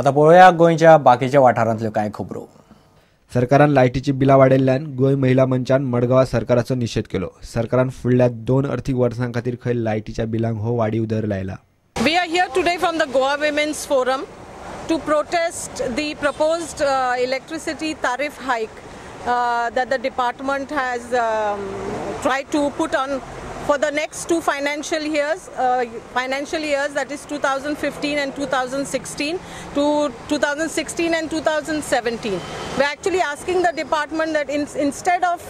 आता पळोवया गोंयच्या बाकीच्या वाठारांतल्यो कांय खबरो. सरकारान लायटीची बिलां वाडयल्ल्यान गोंय महिला मंचान मडगांवां सरकाराचो निशेध केलो. सरकारान फुडल्या 2 अर्थीक वर्सां खातीर खंय लायटीच्या बिलांक हो वाडीव दर लायला. We are here today from the Goa Women's Forum to protest the proposed electricity tariff hike that the department has tried to put on for the next 2 financial years, that is 2015 and 2016 to 2016 and 2017. We are actually asking the department that instead of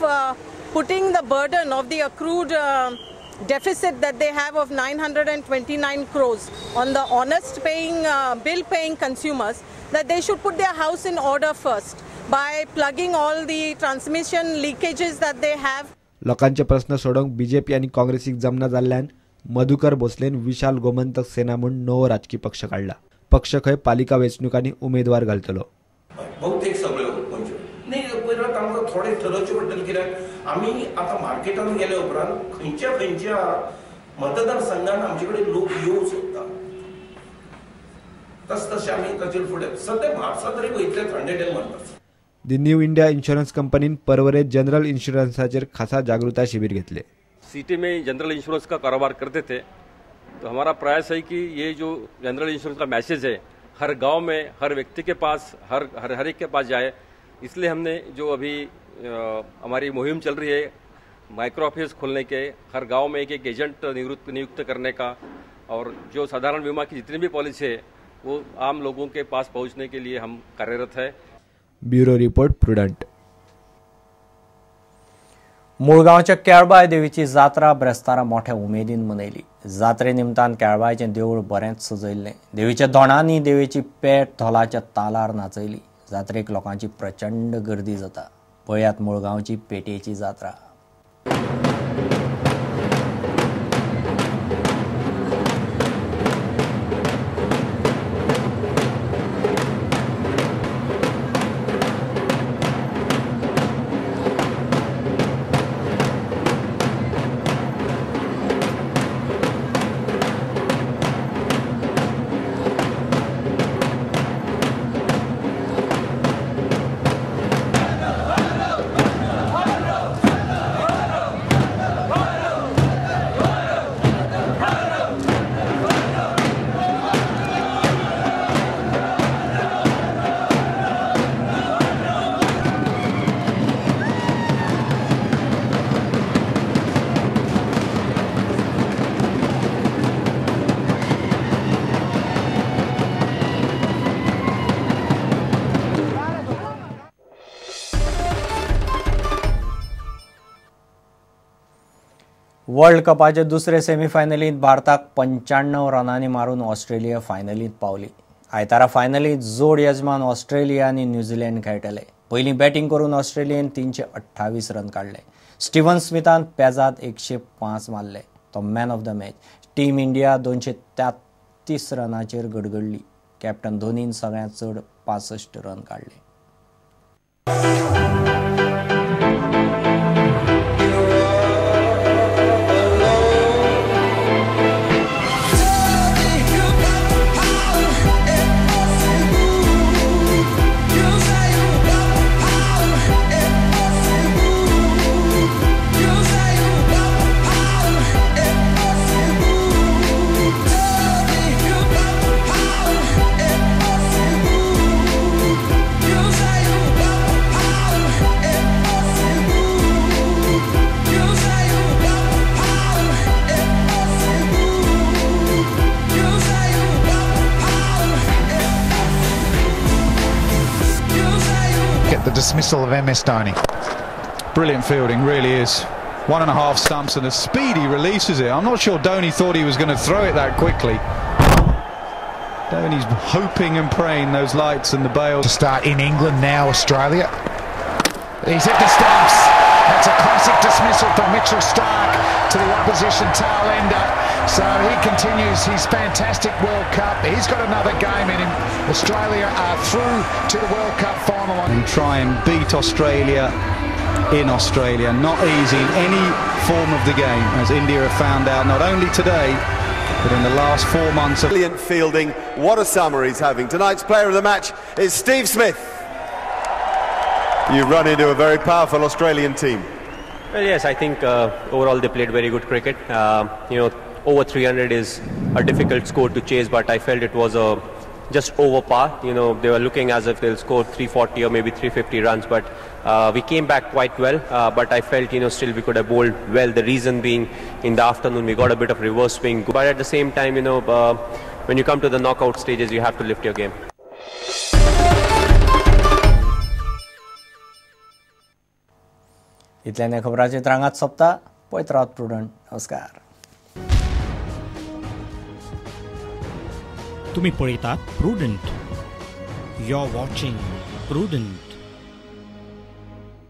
putting the burden of the accrued deficit that they have of 929 crores on the honest paying bill paying consumers, that they should put their house in order first by plugging all the transmission leakages that they have. लोकांचे प्रश्न सोडवंक BJP आनी काँग्रेसीक जमना जाल्ल्यान मधुकर भोसलेन विशाल गोमंतक सेना म्हूण नवो राजकीय पक्ष काडला. पक्ष खंय पालिका वेंचणुकांनी उमेदवार घालतलो. बहुतेक सगळे नाही पयलीं आमकां थोडे ठरवचें पडटलें कित्याक आमी आतां मार्केटान गेले उपरांत खंयच्या मतदारसंघान आमचे कडेन लोक येवंक सोदता तशें आमी ताचेर फुडें सद्या म्हापसा तरी वयतले 101%. दी न्यू इंडिया इंश्योरेंस कंपनीन परवरे जनरल इंश्योरेंसाचेर खासा जागरूकता शिविर घेतले. सिटी में जनरल इंश्योरेंस का कारोबार करते थे, तो हमारा प्रयास है कि ये जो जनरल इंश्योरेंस का मैसेज है हर गांव में, हर व्यक्ति के पास, हर एक के पास जाए. इसलिए हमने जो अभी हमारी मुहिम चल रही है माइक्रो ऑफिस खोलने के, हर गांव में एक एजेंट नियुक्त करने का, और जो साधारण बीमा की जितनी भी पॉलिसी है वो आम लोगों के पास पहुंचने के लिए हम कार्यरत है. Bureau report Prudent. मुळगांवच्या केळबाय देवीची जात्रा ब्रेस्तारा मोठ्या उमेदीन मनयली. जात्रे निमतान केळबायचें देवूळ बरेंच सजयल्लें. देवीच्या दोणांनी देवीची पेट धोलाच्या तालार नाचयली. जात्रेक लोकांची प्रचंड गर्दी जाता. पळयात मुळगांवची पेटयेची जात्रा. वर्ल्ड कपाचे दुसरे सेमीफायनलींत भारताक 95 रनांनी मारून ऑस्ट्रेलिया फायनलींत पावली. आयतारा फायनलींत जोड यजमान ऑस्ट्रेलिया आनी न्यूझीलंड खेळटले. पयलीं बॅटिंग करून ऑस्ट्रेलियेन 328 रन काडले. स्टीव्हन स्मिथान पेजात 105 मारले. तो man of the match. Team India 233 रनांचेर गडगडली. कॅप्टन धोनीन सगळ्यांत चड 65 रन काडले. The dismissal of MS Dhoni. Brilliant fielding, really is. 1.5 stumps and a speedy releases it. I'm not sure Dhoni thought he was going to throw it that quickly. Dhoni's hoping and praying those lights and the bails. To start in England now, Australia. He's hit the stumps. That's a classic dismissal from Mitchell Starc to the opposition tail ender. So he continues his fantastic World Cup. He's got another game in him. Australia are through to the World Cup final. And try and beat Australia in Australia. Not easy in any form of the game, as India have found out not only today But in the last 4 months of Brilliant fielding. What a summer he's having. Tonight's player of the match is Steve Smith. You run into a very powerful Australian team. Well, yes, I think overall they played very good cricket. Over 300 is a difficult score to chase, but I felt it was just over par. They were looking as if they'll score 340 or maybe 350 runs, but we came back quite well. But I felt, still we could have bowled well. The reason being, in the afternoon we got a bit of reverse swing. But at the same time, when you come to the knockout stages, you have to lift your game. इतल्यान खबरांची तरंगात सोंपता. पळयत Rawat prudent. नमस्कार. तुम्ही पळयतात Prudent. You are watching prudent.